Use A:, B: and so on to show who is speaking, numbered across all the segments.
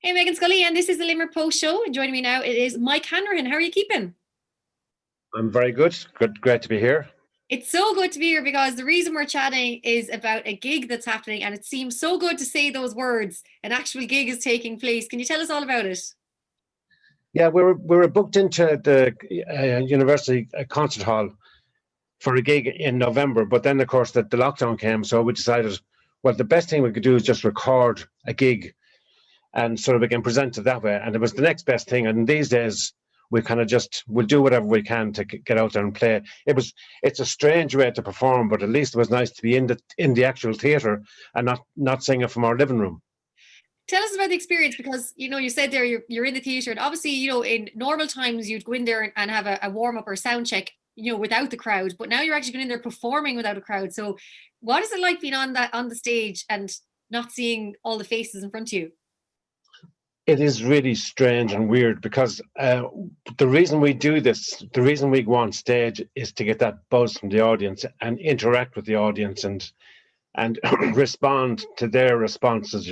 A: Hey, Megan Scully, and this is the Limerick Post Show. And joining me now, it is Mike Hanrahan. How are you keeping?
B: I'm very good. Good, great to be here.
A: It's so good to be here because the reason we're chatting is about a gig that's happening, and it seems so good to say those words. An actual gig is taking place. Can you tell us all about it?
B: Yeah, we were booked into the university concert hall for a gig in November, but then of course the lockdown came, so we decided, well, the best thing we could do is just record a gig and sort of we can present it that way. And it was the next best thing. And these days we kind of just we'll do whatever we can to get out there and play. It's a strange way to perform, but at least it was nice to be in the actual theatre and not singing from our living room.
A: Tell us about the experience because you said there you're in the theatre, and obviously in normal times you'd go in there and have a warm up or sound check without the crowd, but now you're actually going in there performing without a crowd. So what is it like being on the stage and not seeing all the faces in front of you?
B: It is really strange and weird because the reason we do this, the reason we go on stage is to get that buzz from the audience and interact with the audience and respond to their responses.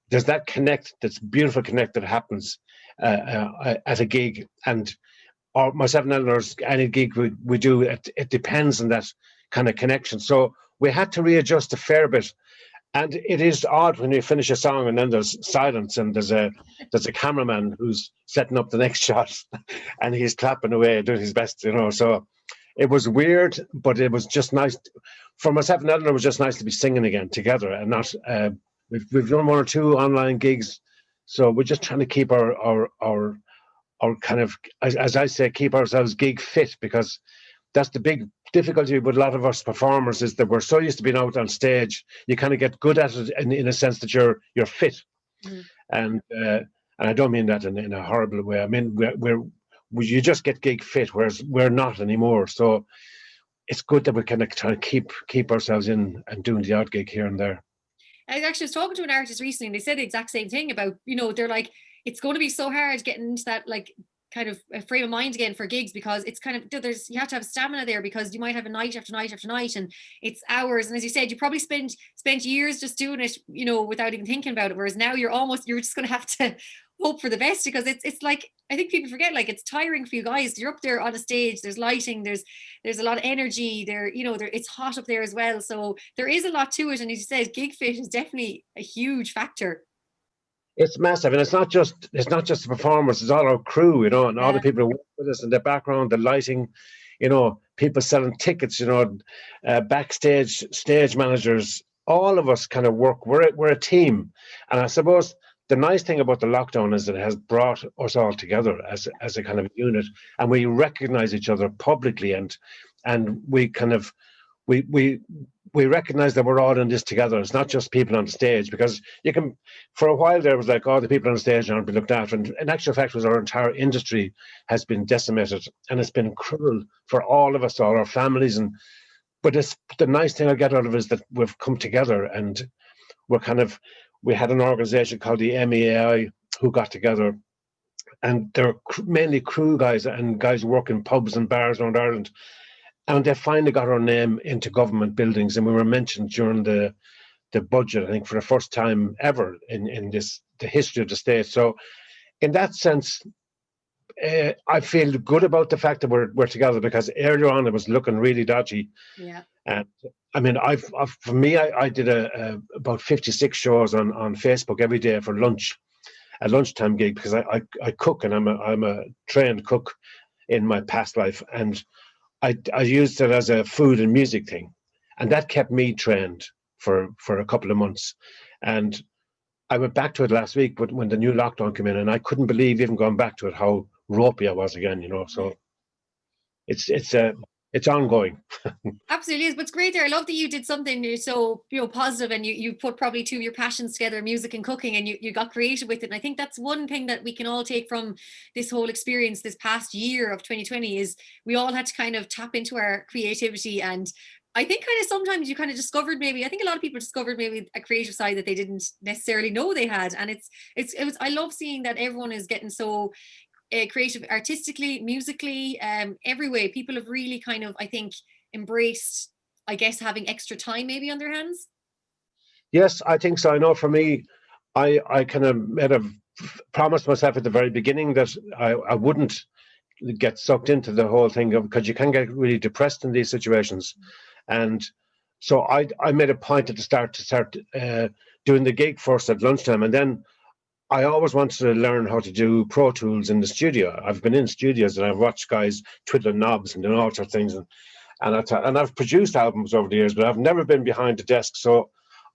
B: There's that connect, that's beautiful connect that happens at a gig, and or myself and Eleanor's any gig we do, it depends on that kind of connection. So we had to readjust a fair bit. And it is odd when you finish a song and then there's silence and there's a cameraman who's setting up the next shot and he's clapping away, doing his best. So it was weird, but it was just nice. For myself and Eleanor, it was just nice to be singing again together and not. We've done one or two online gigs, so we're just trying to keep our kind of, as I say, keep ourselves gig fit, because that's the big difficulty with a lot of us performers, is that we're so used to being out on stage, you kind of get good at it in a sense that you're fit. Mm. And I don't mean that in a horrible way. I mean you just get gig fit, whereas we're not anymore. So it's good that we kind of try to keep ourselves in and doing the odd gig here and there.
A: I actually was talking to an artist recently, and they said the exact same thing about, they're like, it's going to be so hard getting into that like kind of a frame of mind again for gigs, because it's kind of you have to have stamina there, because you might have a night after night after night and it's hours, and as you said, you probably spent years just doing it without even thinking about it, whereas now you're just going to have to hope for the best, because it's like, I think people forget, like, it's tiring for you guys. You're up there on a stage, there's lighting, there's a lot of energy there, it's hot up there as well, so there is a lot to it. And as you said, gig fit is definitely a huge factor.
B: It's massive, and it's not just the performers; it's all our crew, and all the people who work with us in the background, the lighting, people selling tickets, backstage, stage managers. All of us kind of work. We're a team, and I suppose the nice thing about the lockdown is that it has brought us all together as a kind of unit, and we recognise each other publicly, and we kind of we recognize that we're all in this together. It's not just people on the stage, because you can, for a while there was like, oh, the people on the stage aren't being looked after. And in actual fact, was our entire industry has been decimated, and it's been cruel for all of us, all our families. But it's the nice thing I get out of it is that we've come together, and we had an organization called the MEAI who got together, and they're mainly crew guys and guys who work in pubs and bars around Ireland. And they finally got our name into government buildings, and we were mentioned during the budget, I think, for the first time ever in the history of the state. So, in that sense, I feel good about the fact that we're together, because earlier on it was looking really dodgy.
A: Yeah.
B: And I mean, for me, I did about 56 shows on Facebook every day for lunch, a lunchtime gig, because I cook, and I'm a trained cook in my past life, and I used it as a food and music thing, and that kept me trained for a couple of months. And I went back to it last week, but when the new lockdown came in, and I couldn't believe, even going back to it, how ropey I was again. So it's ongoing.
A: Absolutely is, but it's great there. I love that you did something so positive, and you put probably two of your passions together, music and cooking, and you got creative with it. And I think that's one thing that we can all take from this whole experience this past year of 2020, is we all had to kind of tap into our creativity. And I think kind of sometimes you kind of discovered, maybe I think a lot of people discovered maybe a creative side that they didn't necessarily know they had. And it was I love seeing that everyone is getting so creative, artistically, musically, every way. People have really kind of, I think, embraced, I guess, having extra time maybe on their hands.
B: Yes, I think so. I know for me, I kind of made a promised myself at the very beginning that I wouldn't get sucked into the whole thing of, because you can get really depressed in these situations. And so I made a point at the start to start doing the gig first at lunchtime, and then I always wanted to learn how to do Pro Tools in the studio. I've been in studios and I've watched guys twiddling knobs and doing all sorts of things, and I've produced albums over the years, but I've never been behind the desk. So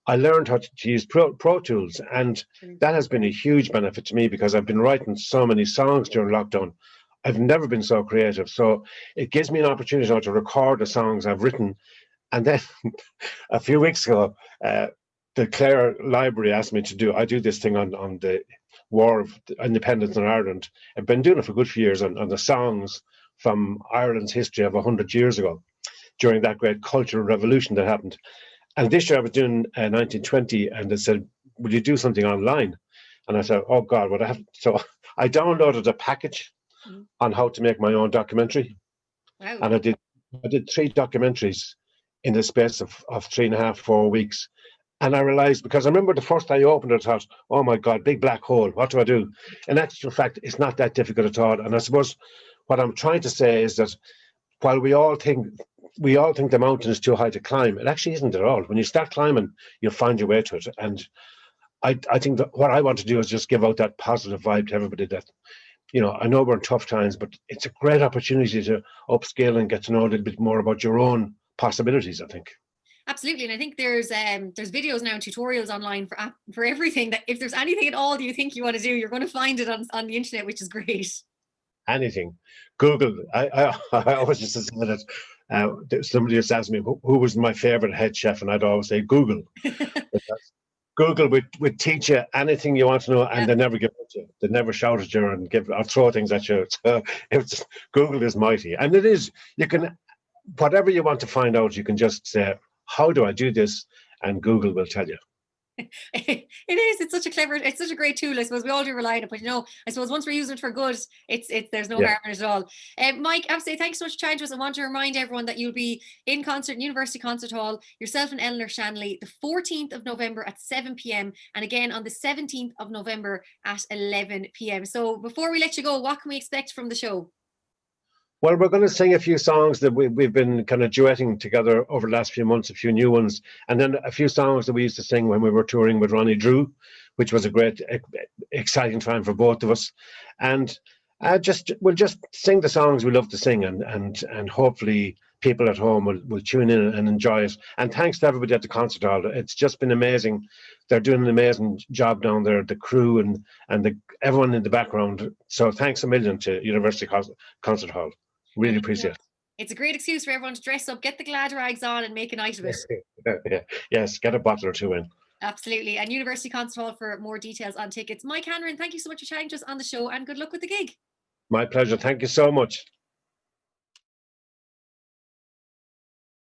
B: I learned how to use Pro Tools, and that has been a huge benefit to me because I've been writing so many songs during lockdown. I've never been so creative. So it gives me an opportunity now to record the songs I've written. And then a few weeks ago, the Clare Library asked me I do this thing on the War of Independence in Ireland. I've been doing it for a good few years on the songs from Ireland's history of 100 years ago, during that great cultural revolution that happened. And this year I was doing 1920, and they said, "Will you do something online?" And I said, "Oh God, what I have." So I downloaded a package on how to make my own documentary.
A: Wow.
B: And I did 3 documentaries in the space of 3.5, 4 weeks. And I realized, because I remember the first I opened it, I thought, oh my God, big black hole, what do I do? In actual fact, it's not that difficult at all. And I suppose what I'm trying to say is that while we all think the mountain is too high to climb, it actually isn't at all. When you start climbing, you'll find your way to it. And I think that what I want to do is just give out that positive vibe to everybody that, I know we're in tough times, but it's a great opportunity to upscale and get to know a little bit more about your own possibilities, I think.
A: Absolutely. And I think there's videos now and tutorials online for everything, that if there's anything at all you think you want to do, you're going to find it on the internet, which is great.
B: Anything. Google. I always used to say that somebody just asked me who was my favorite head chef, and I'd always say Google. Google would teach you anything you want to know, and they never give it to you. They never shout at you and or throw things at you. So Google is mighty. And it is, you can, whatever you want to find out, you can just say, how do I do this? And Google will tell you.
A: It is. It's such a great tool. I suppose we all do rely on it, but I suppose once we're using it for good, there's no harm in it at all. Mike, I have to say thanks so much for chatting to us. I want to remind everyone that you'll be in concert in University Concert Hall, yourself and Eleanor Shanley, the 14th of November at 7 p.m. and again on the 17th of November at 11 p.m. So before we let you go, what can we expect from the show?
B: Well, we're going to sing a few songs that we've been kind of duetting together over the last few months, a few new ones, and then a few songs that we used to sing when we were touring with Ronnie Drew, which was a great, exciting time for both of us. And we'll just sing the songs we love to sing, and hopefully people at home will tune in and enjoy it. And thanks to everybody at the concert hall. It's just been amazing. They're doing an amazing job down there, the crew and everyone in the background. So thanks a million to University Concert Hall. Really appreciate it.
A: It's a great excuse for everyone to dress up, get the glad rags on and make a night of it.
B: Yes, get a bottle or two in.
A: Absolutely. And University Concert Hall for more details on tickets. Mike Hanrahan, thank you so much for chatting to us on the show, and good luck with the gig.
B: My pleasure. Thank you so much.